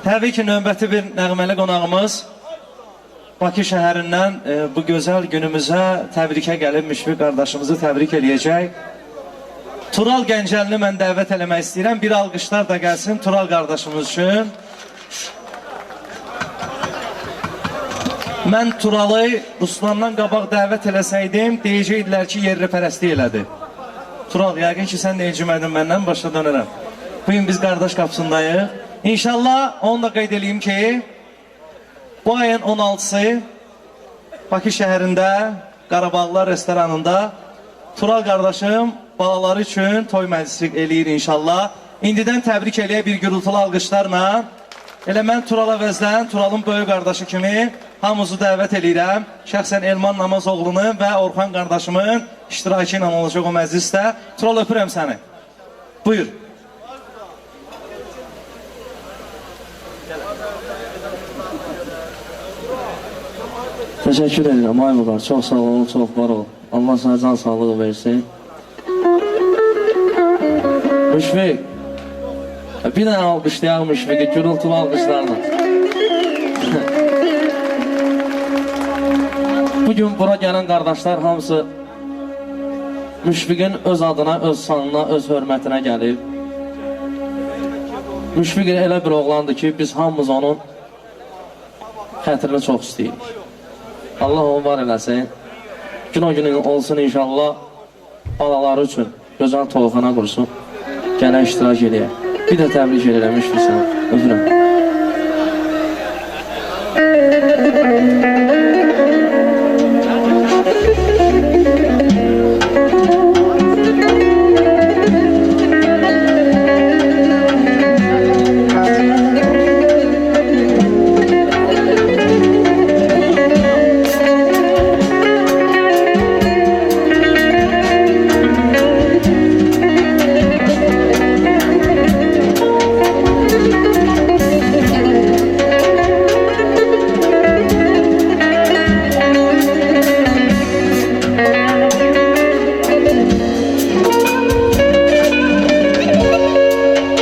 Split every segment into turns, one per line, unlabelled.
Təbii ki, növbəti bir nəğməli qonağımız Bakı şəhərindən bu gözəl günümüzə təbrikə gəlib Müşfiq qardaşımızı təbrik eləyəcək. Tural Gəncəlini mən dəvət eləmək istəyirəm. Bir alqışlar da gəlsin Tural qardaşımız üçün. Mən Turalı Ruslandan qabaq dəvət eləsəydim, deyəcəkdilər ki, yerli pərəstlik elədi. Tural, yəqin ki, sən də incimədin məndən, başa dönərəm. Bugün biz qardaş qapısındayıq. İnşallah onu da qeyd edeyim ki, bu ayın 16-sı Bakı şəhərində Qarabağlar restoranında Tural qardaşım balaları üçün toy məclisi eləyir inşallah. İndidən təbrik eləyə bir gürültülü alqışlarla. Elə mən Turala vəzlən, Turalın böyük qardaşı kimi hamımızı dəvət eləyirəm. Şəxsən Elman Namazoğlunu və Orxan qardaşımın iştirakı ilə olacaq o məclisdə. Tural, öpürəm səni. Buyur.
Teşekkür ederim Ayvukar. Çok sağ ol, çok var ol. Allah sana can sağlığı versin. Müşfik. Bir tane alkışlayalım Müşfik'i. Gürültülü alkışlarla. Bugün bura gelen kardeşler hamısı Müşfik'in öz adına, öz sanına, öz hürmetine gelip Müşfik elə bir oğlandı ki, biz hamımız onun xətrini çox istəyirik. Allah onu var eləsin. Gün o günün olsun inşallah. Balaları üçün gözəl toyxana qursun. Gələn iştirak edək. Bir də təbrik edirəm Müşfik sənə. Öpürəm.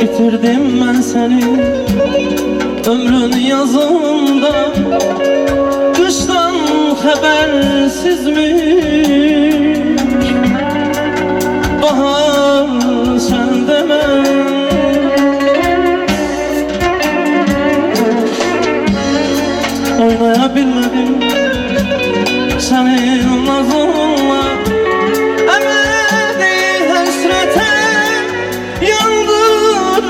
Bitirdim ben seni ömrün yazında, kıştan habersizmiş bahar sende ben. Oynayabilmedim senin nazınla, ebedi hasrete yandım.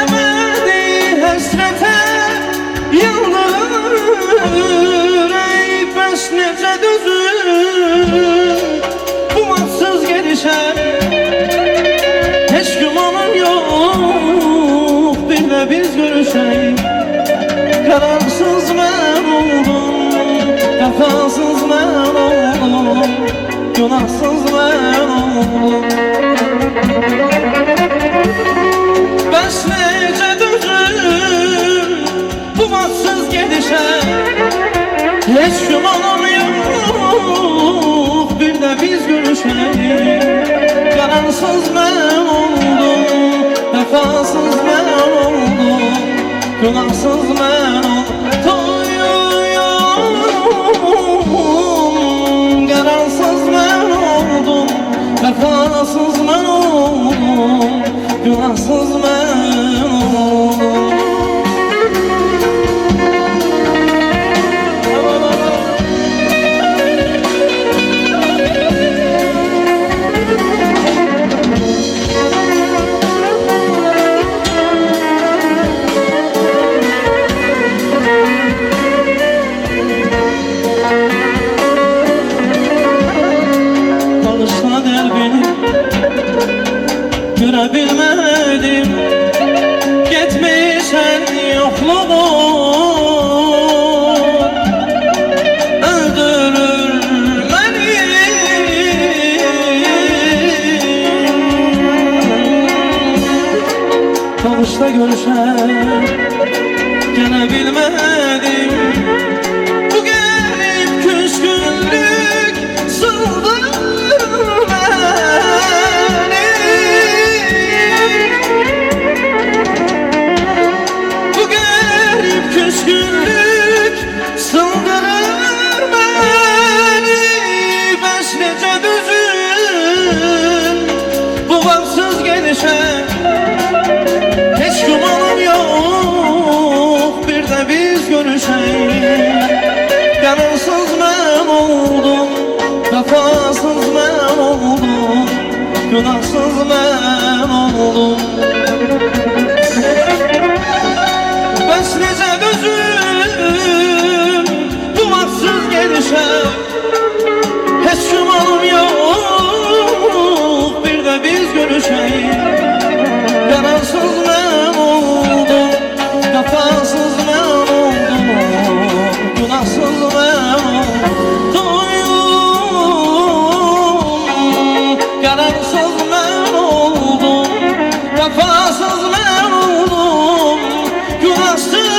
Ebedi hasrete yandım. Ey bəs necə dözüm bu vaxtsız gedişə, heç gümanım yox bir də biz görüşək. Qararsız mən oldum, vəfasız mən oldum, günahsız mən oldum. Bəs necə dözüm bu vaxtsız gedişə, heç gümanım yox bir də biz görüşək. Qararsız mən oldum, vəfasız mən oldum, günahsız mən oldum. Qararsız mən oldum, vəfasız mən oldum, günahsız mən oldum. Görebilmedim, gitmişen yokluğun öldürür beni. Kavuşta görüşen gelebilmedim, bu gelip küskünlük sığdır beni.
gelişem hiç gümanım yok bir de biz görüşelim. Gönülsüz ben oldum, vefasız ben oldum, günahsız ben oldum. Bəs necə dözüm bu vaxtsız gedişəm, heç gümanım yox bir də biz görüşəyik. Qərarsız mən oldum, vəfasız mən oldum, günahsız mən oldum. Qərarsız mən oldum, vəfasız mən oldum, günahsız.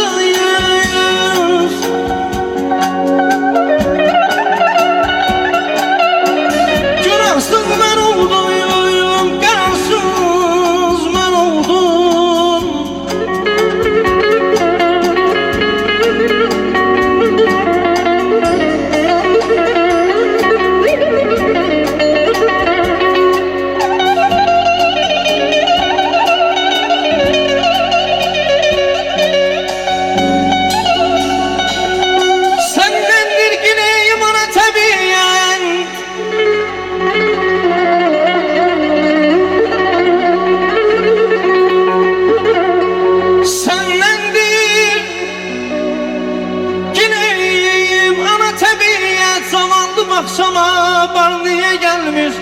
Günahsız mən oldum, qərarsız mən oldum. Səndendir gileyim ana təbiyyən, səndendir gileyim ana təbiyyət. Zamanlı baxşama bar niyə gəlmir?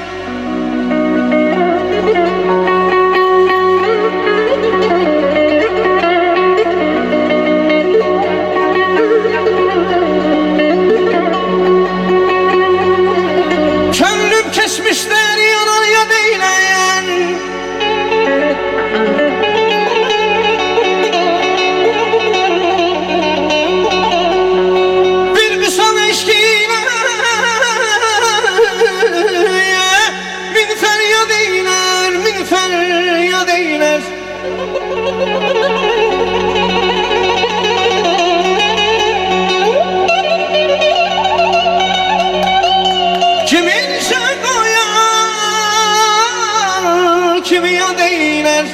Könlüm keçmişlər yanar ya deyləyən, bir qısan eşkiyle min feryad eyler, min feryad eyler. Kimin işe koyar, kimi yad eyler.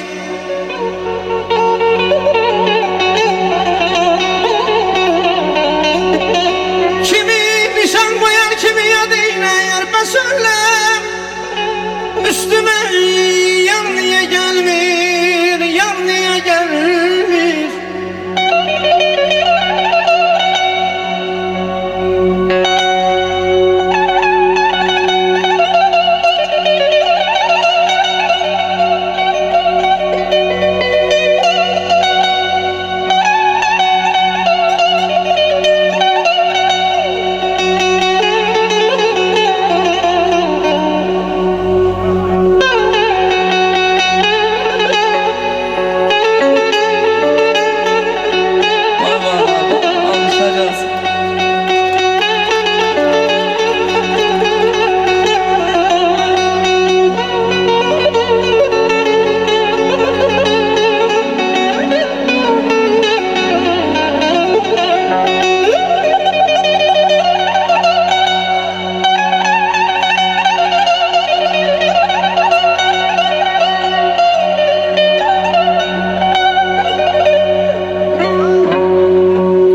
Kimi nişan koyar, kimi yad eyler. Ben söylem üstüme yan niye gelmir, yan niye gelmir?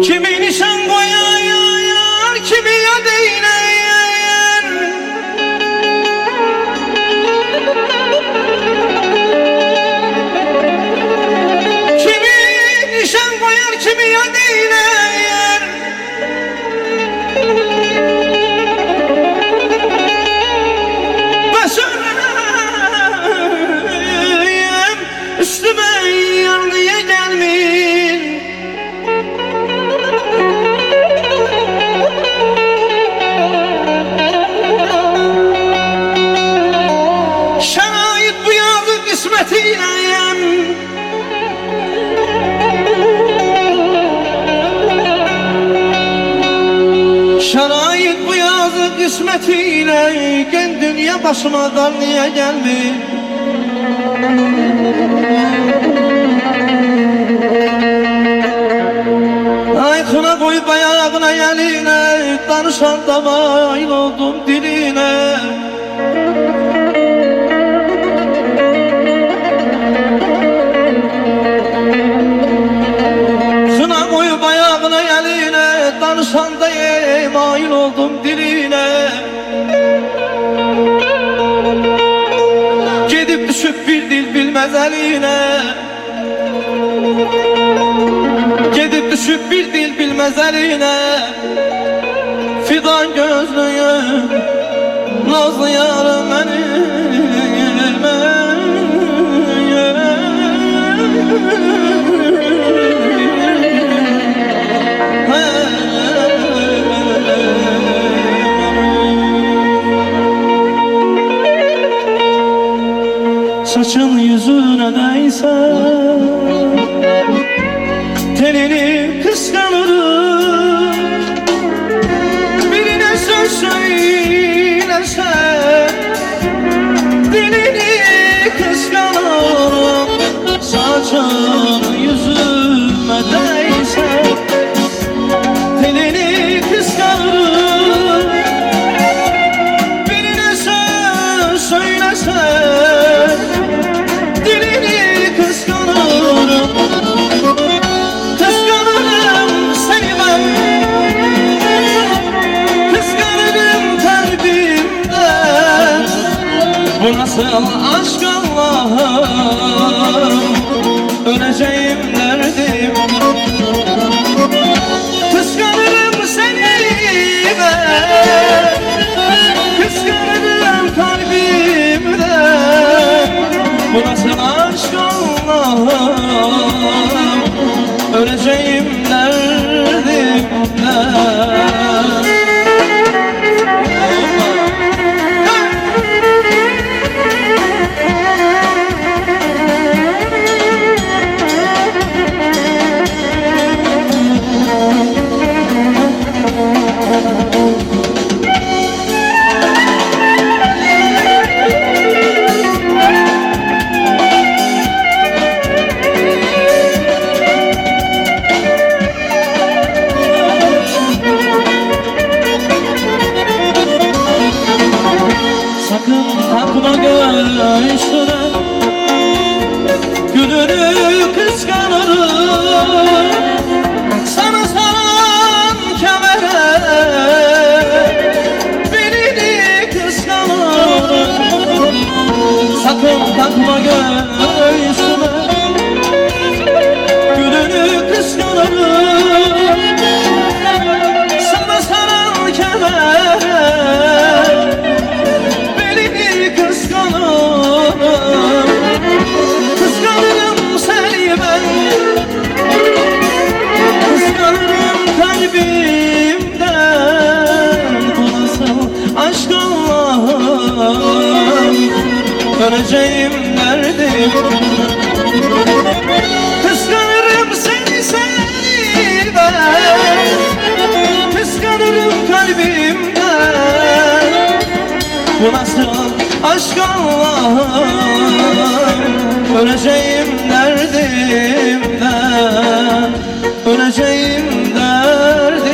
Kimi nişan koyar, kimi yad eyler. Kimi nişan koyar, kimi yad eyler. Ben söyleyeyim üstüme yan niye gelmir? Şərait bu yazı qismətiyləyəm. Şərait bu yazı qismətiyle gen dünya başıma dar niyə gəlmir? Ay xına qoyub ayağına gəlinə, danışanda mayıl oldum dilinə. Gedib düşüb bir dil bilməz əlinə, gedib düşüb bir dil bilməz əlinə, fidan gözlüyüm nazlı yarım mənim, saçın yüzüne değse tenini kıskanırım, birine söz söylesen dilini kıskanırım. Saçın yüzüme değse tenini kıskanırım, birine söz söylesen dilini kıskanırım. Kıskanırım seni ben, kıskanırım kalbimden. Bu nasıl aşk Allah'ım, öleceğim derdim. Kıskanırım seni ben, kıskanırım kalbimden. Bu nasıl aşk Allah'ım, öleceğim derdimden. Sakın takma göğsüne, gülünü kıskanırım. Sana saran kemere belini kıskanırım. Sakın takma göğsüne, gülünü kıskanırım. Sana saran kemere kıskanırım seni ben, kıskanırım kalbimden. Bu nasıl aşk Allah'ım, öleceğim derdim. Kıskanırım seni ben, kıskanırım kalbimden. Bu nasıl aşk Allah'ım, öleceğim derdimden, öleceğim derdimden.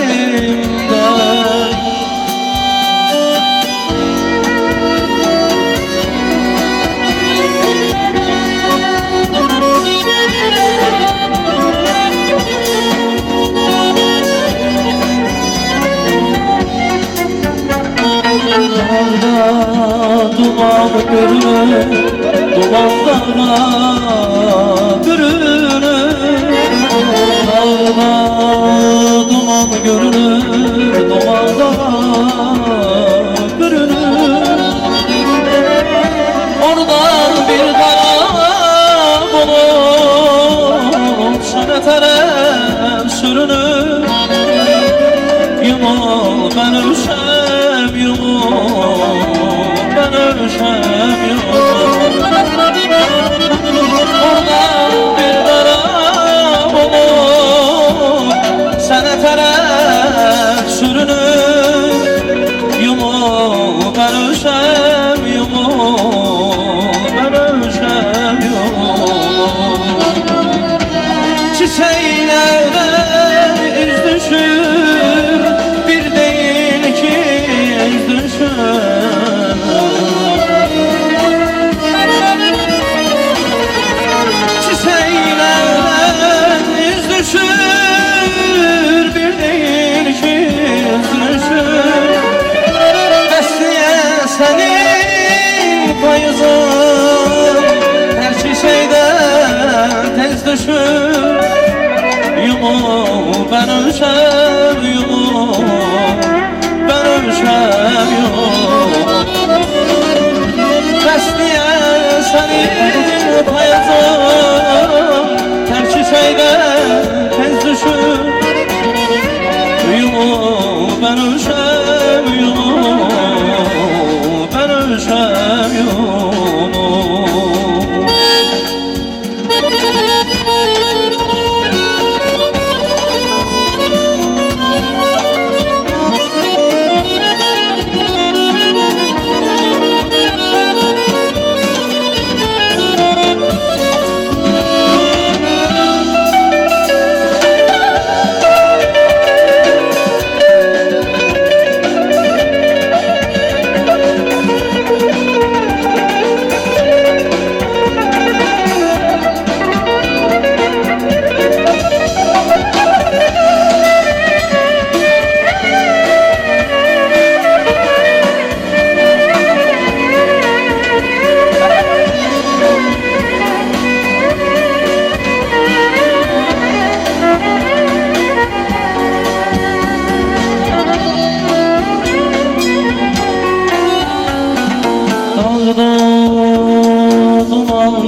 Duman görünür, dumanda görünür. Dağda duman görünür, dumanda görünür. Oradan bir kara bulut sana taraf sürünür. Yumul ben ölsem yumul, ben ölsem yumul. Oradan bir kara bulut sana taraf sürünür. Yumul ben ölsem yumul, ben ölsem yumul. Çiçeklerden iz düşür, bir değil ki iz düşür.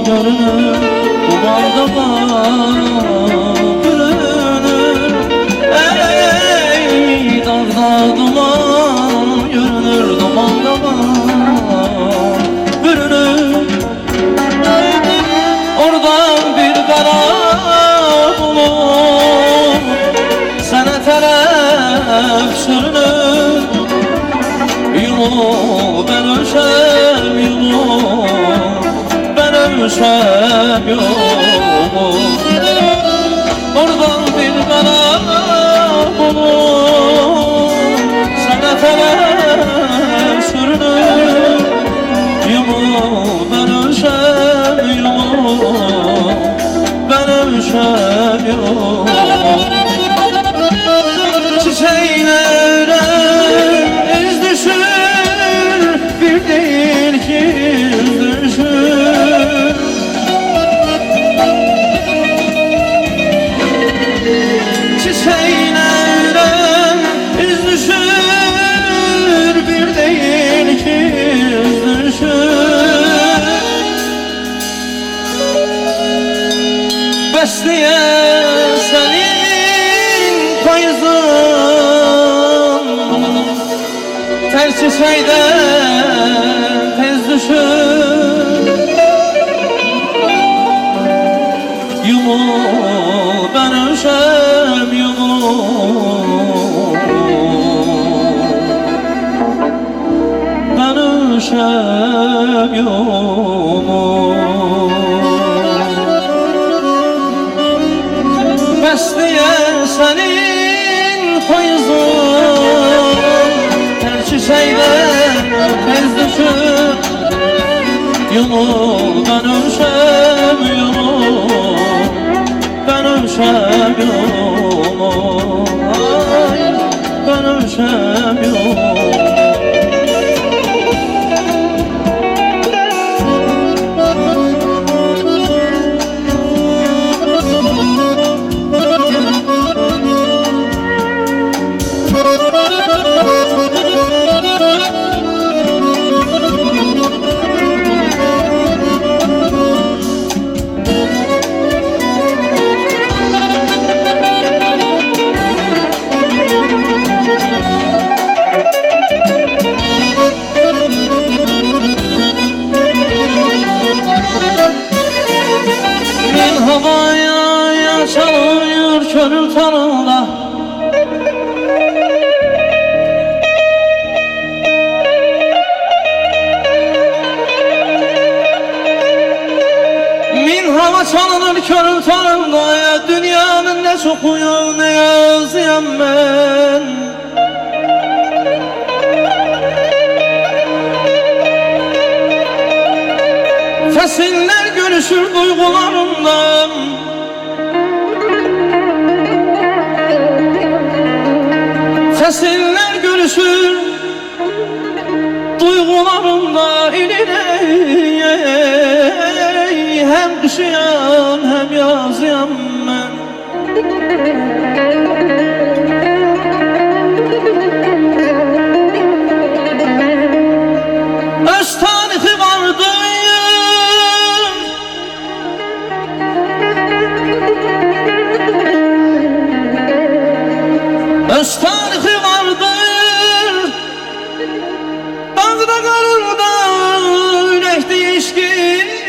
görünür, dumanda bürünür. Ey dağda duman görünür, dumanda bürünür. Oradan bir kara bulut sana tərəf sürünür. Yolu ben ölsem yolu, ben ölsem yolu. Oradan bir kara bulut sana tərəf sürünür. Yolu ben ölsem yolu, ben ölsem yolu. Çiçeklere iz düşür, bir değil ki yüz düşür. Çiçeklere iz düşür, bir değil ki yüz düşür. Besliye senin payızın ters çiçeğden tez düşür. Yumul ben ölsem yumul, ben ölsem yumul. Besliye senin payızın her çiçeğden tez düşür. Yumul ben ölsem yumul, ben ölsem yumul. Ay, ben ölsem yumul. Havaya çalıyor körül tanında, min hava çalınır körül tanında. Ya dünyanın ne çokuyu ne yazıyam ben. Fesiller görüşür duygularımdan, fesiller görüşür duygularımda. Hem kışıyan hem yazıyan ben. Öz tarihi vardır, öz tarihi vardır. Dağda karında, ürek değişkinde,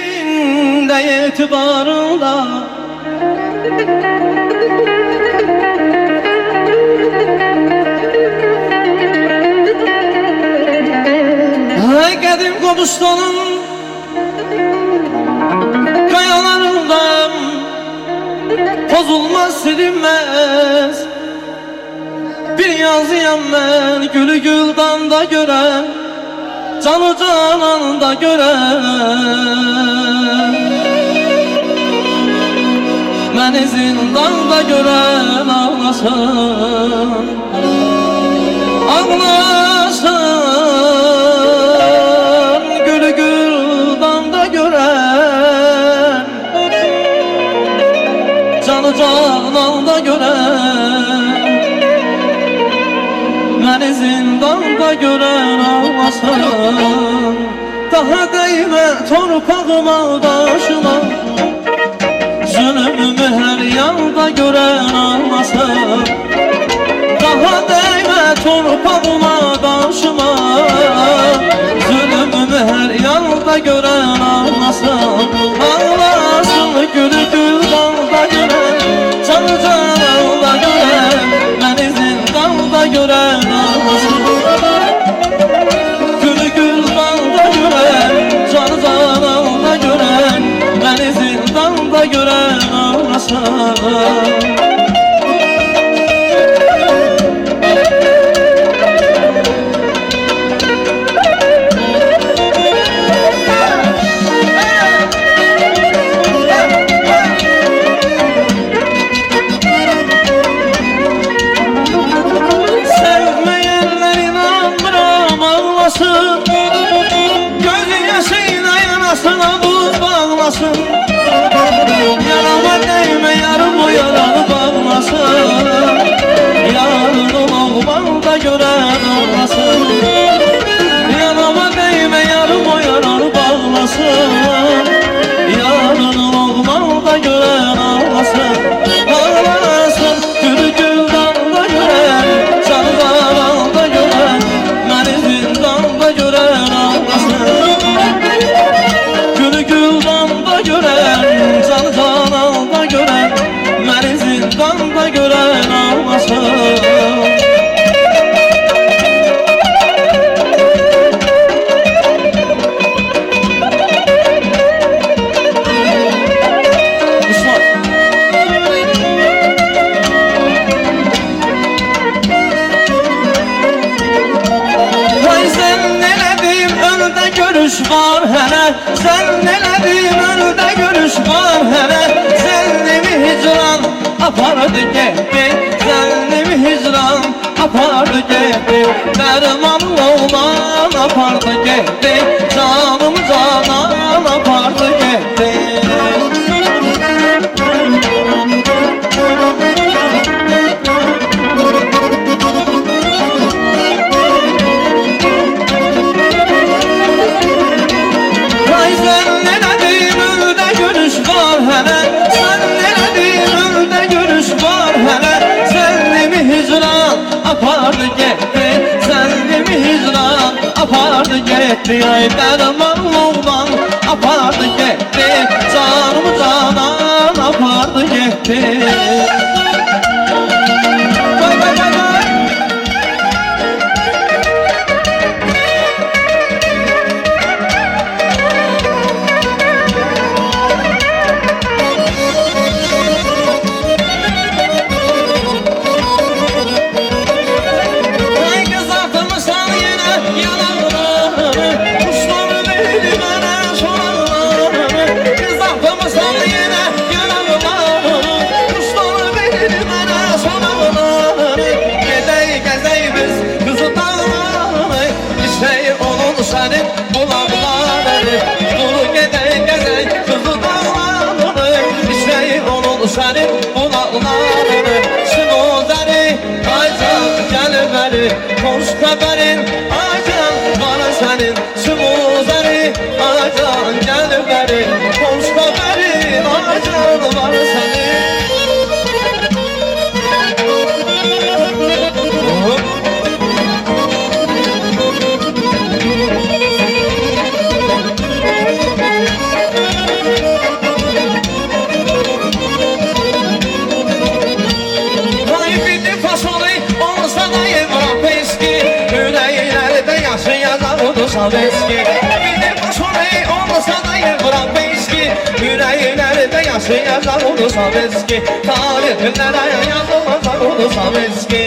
etibarında. Ay qədim Qobustanın kayalarından bozulmaz, silinmez bir yazıyam ben. Gülü güldanda gören, canı cananda gören, beni zindanda gören ağlasın, ağlasın. Gülü güldanda gören, canı cananda gören, beni zindanda gören ağlasın. Daha değme torpağıma, daşıma, Daha değme torpağıma karşıma, zulümümü her yanda gören ağlasın. Ağlasın gülü gül dalda gören, canı canalda gören, beni zindanda gören ağlasın. Gülü gül dalda gören, canı canalda gören, beni zindanda gören ağlasın. Yanıma değme yarım o yalanı bağlasın. Yarın olmam da gören olmasın. Yanıma değme yarım o yalanı bağlasın. Yarın olmam da gören olmasın. Ağlasın gülü güldan da gören, canı zaran da gören, beni zindan da gören olmasın. Gülü güldan da gören, canı canalda gören, beni zindanda gören olmasın. Vay sen neledin önde görüş var hele, sen neledin önde görüş var hele. Zennimi hicran apardı gitti, zennimi hicran apardı gitti. Dermanlı olan apardı gitti, canım canan apardı gitti. Vay sen neledin önde görüş var hele, sen neledin önde görüş var hele. Zennimi hicran apardı gitti, zennimi hicran apardı gitti. Ay dermanlı olan apardı gitti, canım canan apardı gitti. Vay vay vay vay. Ay kız atmışsan yine yalanlarını, kuşları verdi bana soranlarını. Kız atmışsan yine yalanlarını, kuşları verdi bana soranlarını. Gedey gezey biz kızı dağlarını, bir şey olur senin bulaklarını. Dur gedey gezey kızı dağlarını, bir şey olur senin bulaklarını. Şinozeri aycan gel beri, hoş haberin aycan bana senin. Şinozeri aycan gel beri, hoş haberin aycan bana senin. Vay bir fasulye olsa da Evropeski, yüreğlerde yaşayacak ulusal eski. Bir fasulye olsa da Evropeski, yüreğlerde yaşayacak ulusal eski. Tarihlere yazılacak ulusal eski.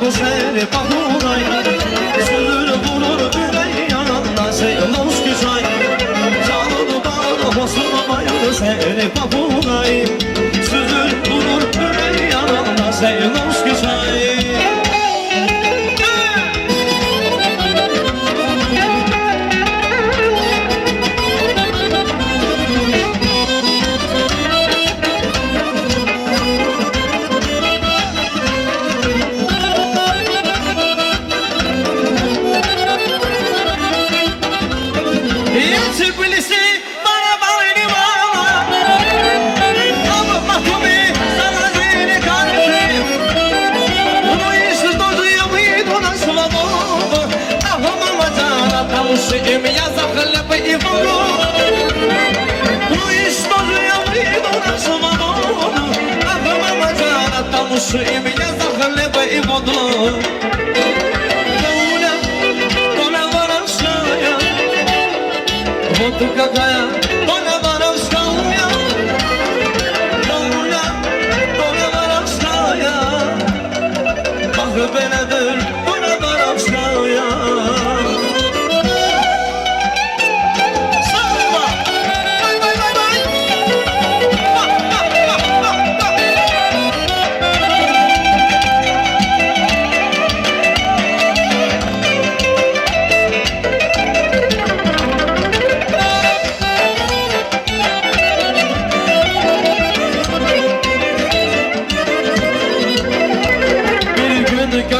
bu seni bahuray Sözür vurur ürey yanında Seylos güzel Canını bağlı bozulmayı seni bahuray Sözür vurur ürey yanında Seylos güzel Им я захлеб и воду Ну и что же я выйду на свободу А мама Джана, потому что им я захлеб и воду Доля воровская Вот какая доля воровская Доля воровская Бах, бенедер, доля воровская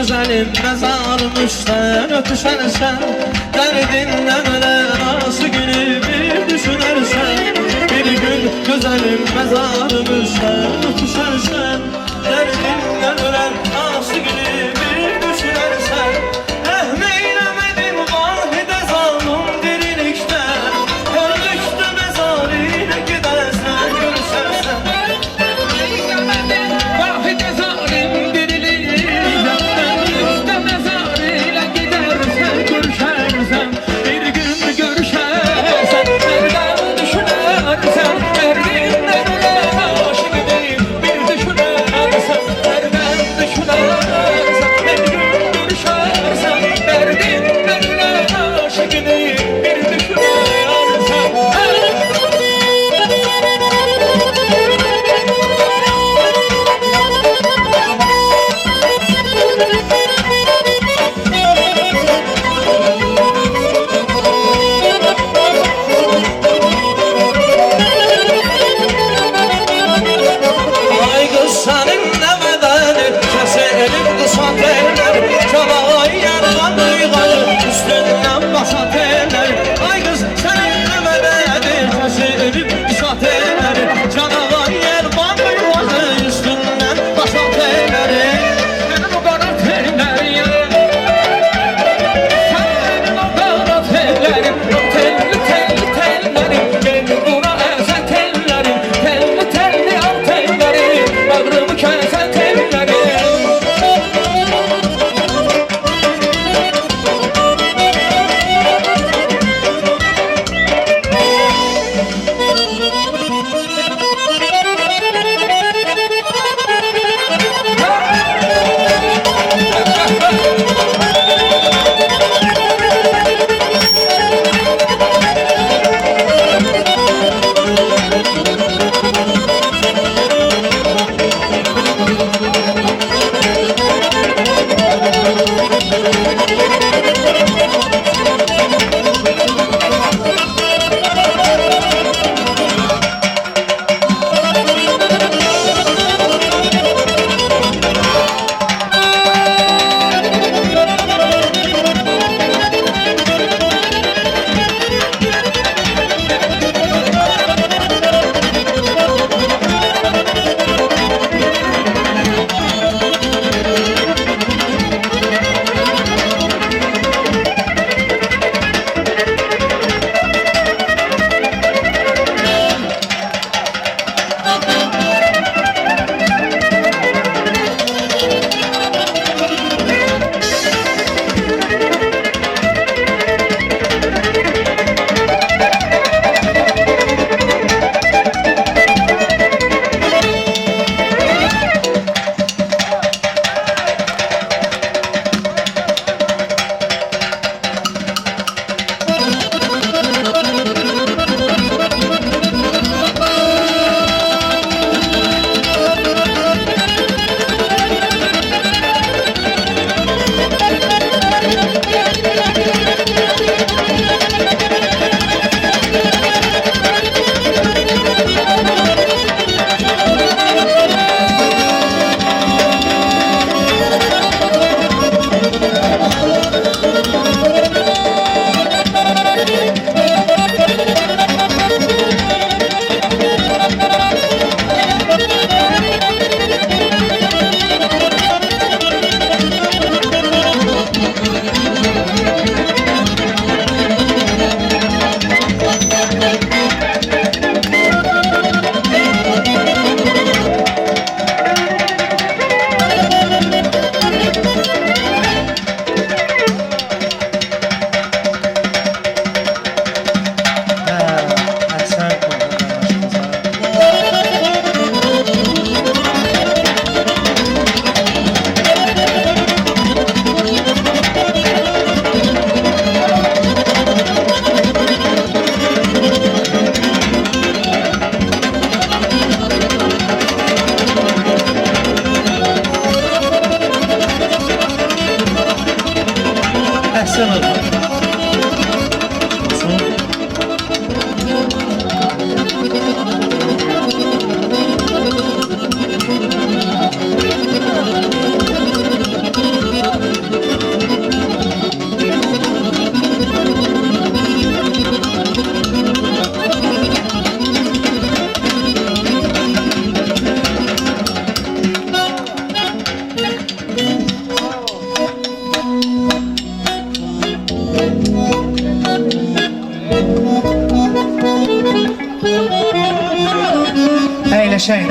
Güzelim mezarım üstten ötüşersen Derdinle öle nasıl günü bir düşünersen Bir gün güzelim mezarım üstten ötüşersen Derdinle öle nasıl günü bir düşünersen Meylemedim vahide zalim dirilikten Öldükte mezarıyla gidersen görüşersen Meylemedim vahide zalim dirilikten bir gün görüşersen, nereden düşünersen, derdinle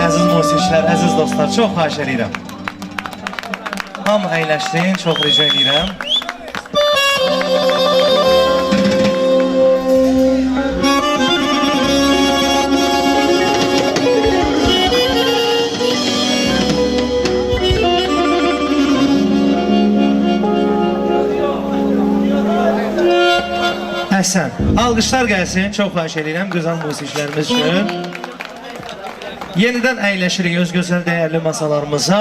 əziz musiqilər, əziz dostlar, çox xahiş edirəm. Hamı əyləşsin, çox rica edirəm. Həsən, alqışlar gəlsin, çox xahiş edirəm gözəl musiqilərimiz üçün. Yenidən əyləşirik öz gözəl dəyərli masalarımıza.